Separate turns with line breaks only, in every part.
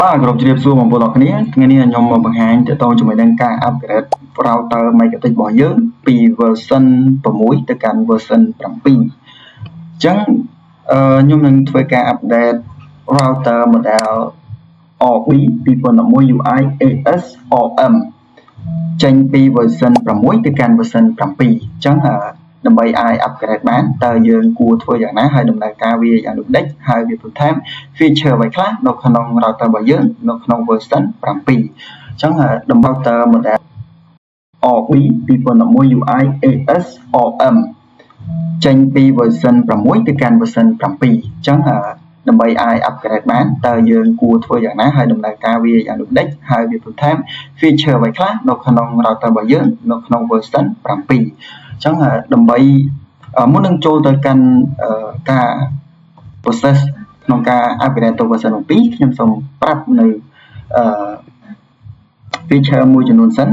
បាទក្រុមជ្រាបសួរបងប្អូនអរគ្នាថ្ងៃនេះខ្ញុំមកបង្ហាញទាក់ទងជាមួយនឹងការ upgrade router Megatic របស់យើងពី version 6ទៅកាន់ version 7 អញ្ចឹងខ្ញុំនឹងធ្វើការ update router model RB 2011 UI AS RM ចេញពី version 6ទៅកាន់ version 7 អញ្ចឹងដើម្បីអាច upgrade បានតើយើងគួរធ្វើយ៉ាងណាហើយដំណើរការវាយ៉ាងដូចម្តេចហើយវាបន្ថែម feature អ្វីខ្លះនៅក្នុង router របស់យើងនៅក្នុង version 7 អញ្ចឹងដើម្បី router model RB 2011 UI AS RM ចេញពី version 6ទៅកាន់ version 7 អញ្ចឹងដើម្បីអាច upgrade បានតើយើងគួរធ្វើយ៉ាងណាហើយដំណើរការវាយ៉ាងដូចម្តេចហើយវាបន្ថែម feature អ្វីខ្លះនៅក្នុង router របស់យើងនៅក្នុង version 7 អញ្ចឹងដើម្បីមុននឹងចូលទៅកាន់ការ process ក្នុងការ upgrade ទៅ version 7 ខ្ញុំសូមប្រាប់នៅfeature មួយចំនួនសិន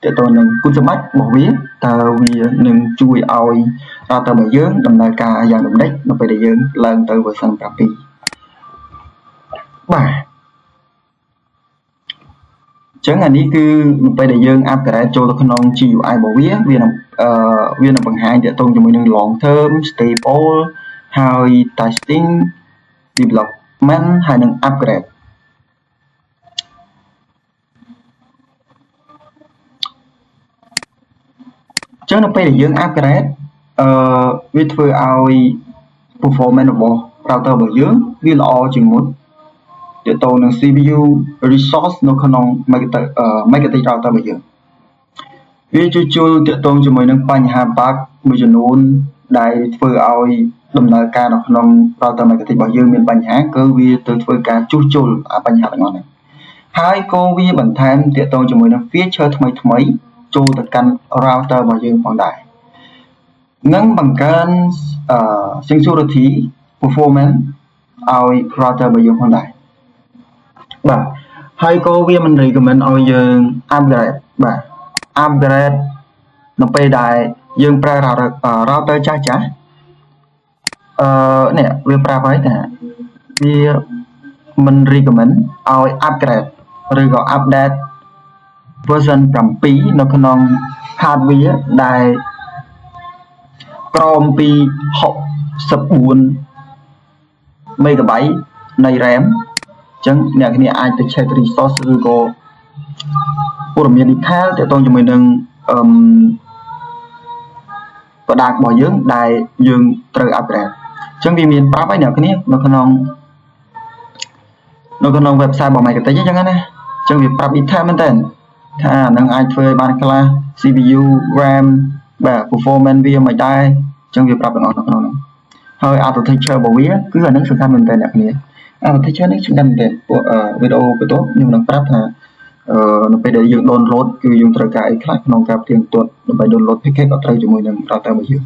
ទាក់ទងនឹងគុណសម្បត្តិរបស់វាតើវានឹងជួយឲ្យ router របស់យើងដំណើរការយ៉ាងដូចម្តេចនៅពេលដែលយើងឡើងទៅ version 7 បាទចឹងអានេះគឺនៅពេលដែលយើង upgrade ចូលទៅក្នុង GUI របស់វានឹងបង្ហាញទាក់ទងជាមួយនឹង long term stable ហើយ testing development ហើយនឹង upgrade ចឹងនៅពេលដែលយើង upgrade វាធ្វើឲ្យ performance របស់ router របស់យើងវាល្អជាងមុនទាក់ទងនឹង CPU resource នៅក្នុង Megatic router របស់យើងវាជួយទាក់ទងជាមួយនឹងបញ្ហា bug មួយចំនួនដែលធ្វើឲ្យដំណើរការនៅក្នុង router Megatic របស់យើងមានបញ្ហាគឺវាទៅធ្វើការជួសជុលបញ្ហាទាំងអស់ហ្នឹងហើយក៏វាបន្ថែមទាក់ទងជាមួយនឹង feature ថ្មីចូលទៅកាន់ router របស់យើងផងដែរនឹងបង្កើនsecurity performance ឲ្យ router របស់យើងផងដែរបាទហើយក៏វាមិន recommend ឲ្យយើង upgrade បាទ upgrade នៅពេលដែលយើងប្រើ router ចាស់នេះវាប្រាប់ហើយថាវាមិន recommend ឲ្យ upgrade ឬក៏ update version 7 នៅក្នុង hardware ដែលក្រោមពី64 MB នៃ RAM អញ្ចឹងអ្នកគ្នាអាចទៅ check resource ឬក៏ព័ត៌មាន detail ទាក់ទងជាមួយនឹងproduct របស់យើងដែលយើងត្រូវ upgrade អញ្ចឹងវាមានប្រាប់ហើយអ្នកគ្នានៅក្នុង website របស់ Megatic អញ្ចឹងណាអញ្ចឹងវាប្រាប់ detail មែនតើថានឹងអាចធ្វើឲ្យបានខ្លះ CPU RAM បាទ performance វាមិនដែរអញ្ចឹងវាប្រាប់ទាំងអស់នៅក្នុងហ្នឹងហើយ architecture របស់វាគឺអានឹងសំខាន់មែនតើអ្នកគ្នា architecture នេះសំខាន់មែនតើពួកវីដេអូបន្ទាប់ខ្ញុំនឹងប្រាប់ថានៅពេលដែលយើង download គឺយើងត្រូវការអីខ្លះក្នុងការផ្ទៀងផ្ទាត់ដើម្បី download package ក៏ត្រូវជាមួយនឹង router របស់យើង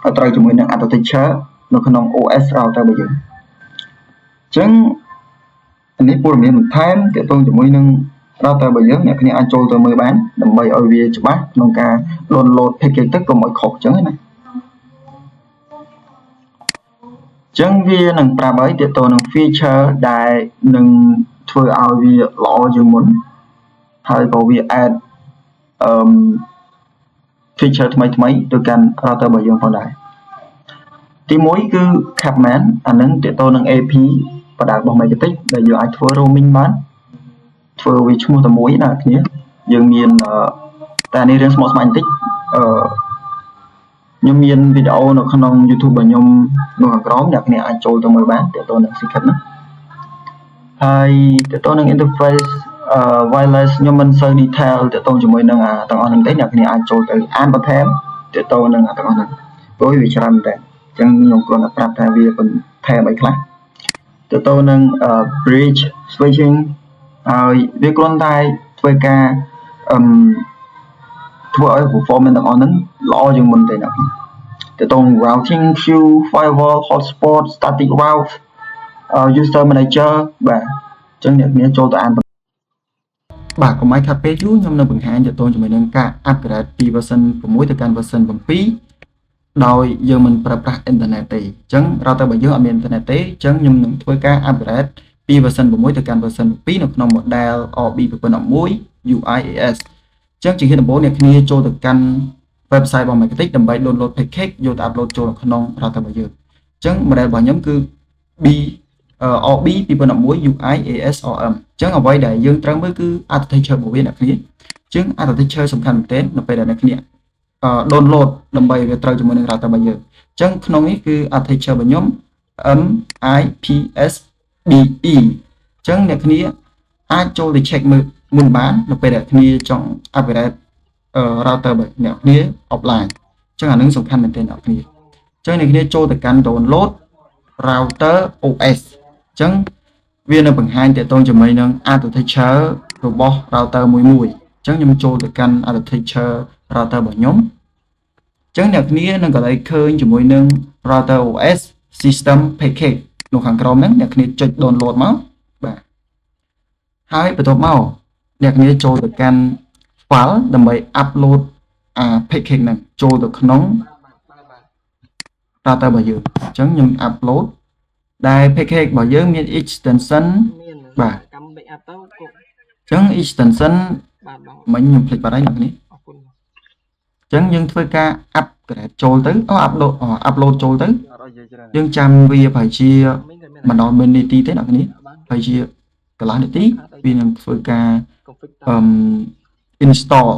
ក៏ត្រូវជាមួយនឹង architecture នៅក្នុង OS router របស់យើងអញ្ចឹងនេះព័ត៌មានបន្ថែមទាក់ទងជាមួយនឹង router របស់យើងអ្នកគ្នាអាចចូលទៅមើលបានដើម្បីឲ្យវាច្បាស់ក្នុងការ download package ទៅកុំឲ្យខុសអញ្ចឹងណាចឹងវានឹងប្រាប់ឲ្យទាក់ទងនឹង feature ដែលនឹងធ្វើឲ្យវាល្អជាងមុនហើយក៏វា add feature ថ្មីទៅកាន់ router របស់យើងផងដែរទី1គឺ Capman អានឹងទាក់ទងនឹង AP បដារបស់ Megatic ដែលយើងអាចធ្វើ roaming បានធ្វើវាឈ្មោះតែមួយណាគ្នាយើងមានតែនេះរឿងស្មុគស្មាញបន្តិចខ្ញុំមានវីដេអូនៅក្នុង YouTube របស់ខ្ញុំនៅខាងក្រោមអ្នកគ្នាអាចចូលទៅមើលបានទាក់ទងនឹង secret ហ្នឹងហើយទាក់ទងនឹង interface wireless ខ្ញុំមិនសូវ detail ទាក់ទងជាមួយនឹងទាំងអស់ហ្នឹងទេអ្នកគ្នាអាចចូលទៅអានបន្ថែមទាក់ទងនឹងទាំងអស់ហ្នឹងព្រោះវាច្រើនមែនតើអញ្ចឹងខ្ញុំគ្រាន់តែប្រាប់ថាវាបន្ថែមអីខ្លះទាក់ទងនឹង bridge switching ហើយវាគ្រាន់តែធ្វើការធ្វើឲ្យ performance ទាំងអស់ហ្នឹងល្អជាងមុនទេអ្នកទាក់ទង routing queue firewall hotspot static route user manager បាទអញ្ចឹងអ្នកគ្នាចូលទៅអានបាទកុំឲ្យខាត់ពេកយូរខ្ញុំនឹងបង្ហាញទាក់ទងជាមួយនឹងការ upgrade ពី version 6ទៅកាន់ version 7ដោយយើងមិនប្រើប្រាស់ internet ទេអញ្ចឹង router របស់យើងអត់មាន internet ទេអញ្ចឹងខ្ញុំនឹងធ្វើការ upgrade ពី version 6ទៅកាន់ version 7នៅក្នុង model RB 2011 UIAS អញ្ចឹងជាហេតុដំបូងអ្នកគ្នាចូលទៅកាន់ website របស់ Marketing ដើម្បី download package យកទៅ upload ចូលក្នុង router របស់យើងអញ្ចឹង model របស់ខ្ញុំគឺ RB 2011 UIAS RM អញ្ចឹងអ្វីដែលយើងត្រូវមើលគឺ architecture របស់វាអ្នកគ្នាអញ្ចឹង architecture សំខាន់មែនទែននៅពេលដែលអ្នកគ្នាdownload ដើម្បីវាត្រូវជាមួយនឹង router របស់យើងអញ្ចឹងក្នុងនេះគឺ architecture របស់ខ្ញុំ MIPS BE អញ្ចឹងអ្នកគ្នាអាចចូលទៅ check មើលមុនបាននៅពេលដែលគ្នាចង់ upgrade router របស់អ្នកគ្នា offline អញ្ចឹងអានឹងសំខាន់មែនទែនអ្នកគ្នាអញ្ចឹងអ្នកគ្នាចូលទៅកាន់ download router OS អញ្ចឹងវានៅបង្ហាញទាក់ទងជាមួយនឹង architecture របស់ router មួយអញ្ចឹងខ្ញុំចូលទៅកាន់ architecture router របស់ខ្ញុំអញ្ចឹងអ្នកគ្នានឹងកន្លែងឃើញជាមួយនឹង router OS system package នៅខាងក្រោមហ្នឹងអ្នកគ្នាចុច download មកបាទហើយបន្ទាប់មកអ្នកគ្នាចូលទៅកាន់ file ដើម្បី upload package ហ្នឹងចូលទៅក្នុង router របស់យើងអញ្ចឹងខ្ញុំ upload ដែល package របស់យើងមាន extension បាទកម្ម backup ទៅអញ្ចឹង extension មិញខ្ញុំភ្លេចបាត់ហើយអ្នកគ្នាអរគុណអញ្ចឹងយើងធ្វើការ upgrade ចូលទៅupload ចូលទៅយើងចាំវាប្រហែលជាមិនដល់1នាទីទេអ្នកគ្នាប្រហែលជាកន្លះនាទីវានឹងធ្វើការinstall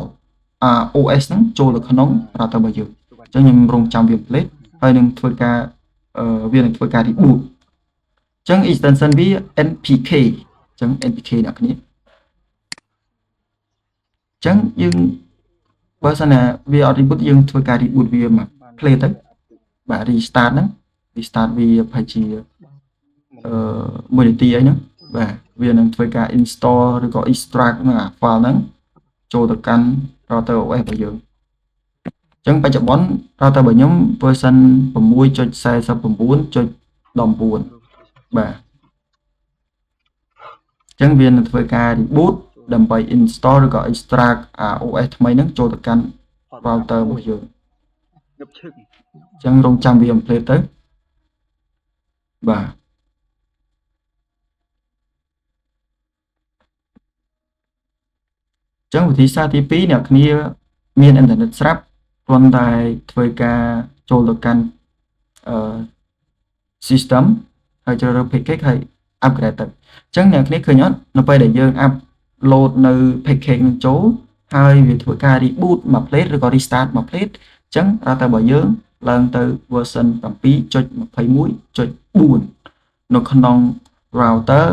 OS ហ្នឹងចូលទៅក្នុង router របស់យើងអញ្ចឹងខ្ញុំរងចាំវាភ្លេចហើយនឹងធ្វើការវានឹងធ្វើការ reboot អញ្ចឹង extension វា NPK អញ្ចឹង NPK អ្នកគ្នាអញ្ចឹងយើងបើសិនណាវាអត់ reboot យើងធ្វើការ reboot វាមក play ទៅបាទ restart ហ្នឹង restart វាប្រហែលជា1នាទីអីហ្នឹងបាទវានឹងធ្វើការ install ឬក៏ extract នៅ file ហ្នឹងចូលទៅកាន់ router OS របស់យើងអញ្ចឹងបច្ចុប្បន្ន router របស់ខ្ញុំ version 6.49.19 បាទអញ្ចឹងវានឹងធ្វើការ reboot ដើម្បី install ឬក៏ extract OS ថ្មីហ្នឹងចូលទៅកាន់ router របស់យើងអញ្ចឹងរងចាំវា complete ទៅបាទអញ្ចឹងវិធីសាស្ត្រទី2អ្នកគ្នាមានអ៊ីនធឺណិតស្រាប់គ្រាន់តែធ្វើការចូលទៅកាន់system ហើយជ្រើសរើស package ហើយ upgrade ទៅអញ្ចឹងអ្នកគ្នាឃើញអត់នៅពេលដែលយើង upload នៅ package នឹងចូលហើយវាធ្វើការ reboot មួយ plate ឬក៏ restart មួយ plate អញ្ចឹង router របស់យើងឡើងទៅ version 7.21.4 នៅក្នុង router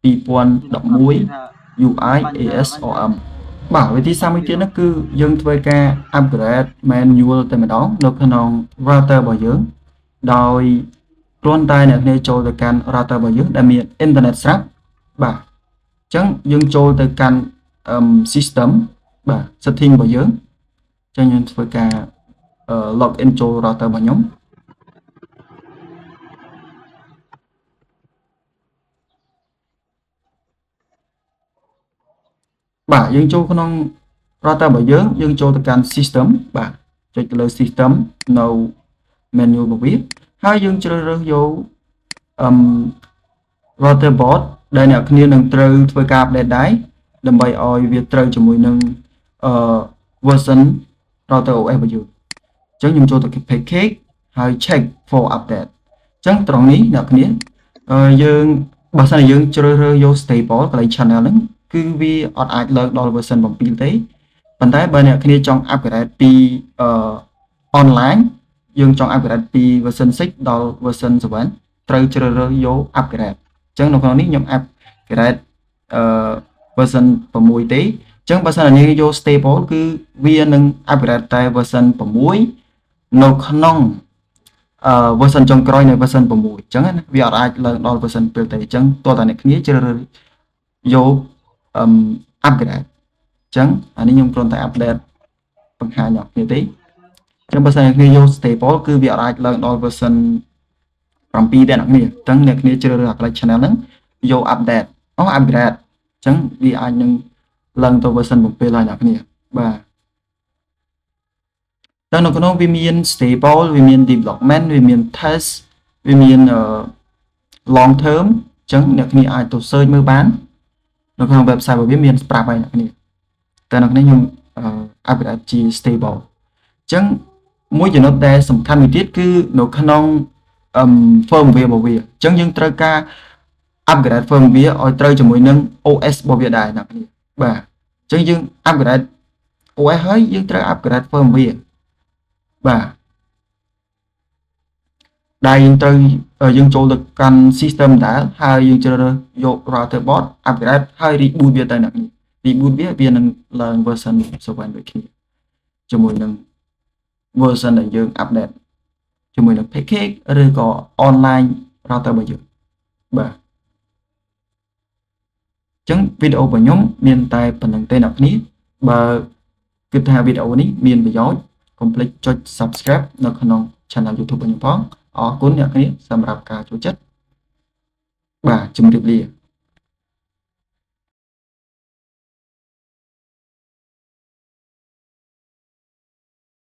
2011 UIAS RM បាទវិធីសាស្ត្រមួយទៀតនោះគឺយើងធ្វើការ upgrade manual តែម្ដងនៅក្នុង router របស់យើងដោយគ្រាន់តែអ្នកនេះចូលទៅកាន់ router របស់យើងដែលមាន internet ស្រាប់បាទអញ្ចឹងយើងចូលទៅកាន់ system បាទ setting របស់យើងអញ្ចឹងយើងធ្វើការ log in ចូល router របស់ខ្ញុំបាទយើងចូលក្នុង router របស់យើងចូលទៅកាន់ system បាទចុចទៅលើ system នៅ menu របស់វាហើយយើងជ្រើសរើសយក router board ដែលអ្នកគ្នានឹងត្រូវធ្វើការ update ដែរដើម្បីឲ្យវាត្រូវជាមួយនឹងversion router OS របស់យើងអញ្ចឹងខ្ញុំចូលទៅ package ហើយ check for update អញ្ចឹងត្រង់នេះអ្នកគ្នាយើងបើសិនជាយើងជ្រើសរើសយក stable កន្លែង channel ហ្នឹងគឺវាអត់អាចលើកដល់ version 7 ទេប៉ុន្តែបើអ្នកគ្នាចង់ upgrade ពីonline យើងចង់ upgrade ពី version 6 ដល់ version 7ត្រូវជ្រើសរើសយក upgrade អញ្ចឹងនៅក្នុងនេះខ្ញុំ upgrade version 6 ទេអញ្ចឹងបើសិនជាយើងយក stable គឺវានឹង upgrade តែ version 6នៅក្នុងversion ចុងក្រោយនៃ version 6អញ្ចឹងណាវាអត់អាចឡើងដល់ version 7ទេអញ្ចឹងតើតាអ្នកគ្នាជ្រើសរើសយក upgrade អញ្ចឹងអានេះខ្ញុំគ្រាន់តែ update បង្ហាញអ្នកគ្នាទេអញ្ចឹងបើសិនជាគ្នាយក stable គឺវាអាចឡើងដល់ version 7ទេអ្នកគ្នាអញ្ចឹងអ្នកគ្នាជ្រើសរើស apply channel ហ្នឹងយក update upgrade អញ្ចឹងវាអាចនឹងឡើងទៅ version 7ហើយអ្នកគ្នាបាទតែនៅក្នុងវាមាន stable វាមាន development វាមាន test វាមាន long term ចឹងអ្នកគ្នាអាចទៅ search មើលបាននៅក្នុង website របស់វាមានប្រាប់ហើយអ្នកគ្នាតែអ្នកគ្នាខ្ញុំ upgrade ជា stable ចឹងមួយចំណុចដែលសំខាន់មួយទៀតគឺនៅក្នុង firmware របស់វាចឹងយើងត្រូវការ upgrade firmware ឲ្យត្រូវជាមួយនឹង OS របស់វាដែរអ្នកគ្នាបាទចឹងយើង upgrade OS ហើយយើងត្រូវ upgrade firmware បាទដែលយើងត្រូវយើងចូលទៅកាន់ system ដែរហើយយើងជ្រើសរើសយក router board upgrade ហើយ reboot វាទៅអ្នកគ្នា reboot វានឹងឡើង version 7ដូចគ្នាជាមួយនឹង version ដែលយើង update ជាមួយនឹង package ឬក៏ online router របស់យើងបាទចឹងវីដេអូរបស់ខ្ញុំមានតែប៉ុណ្្នឹងទេអ្នកគ្នាបើគិតថាវីដេអូនេះមានប្រយោជន៍កុំភ្លេចចុច subscribe នៅក្នុង channel YouTube របស់ខ្ញុំផងអរគុណអ្នកគ្នាសម្រាប់ការចូលចិត្តបាទជម្រាបលា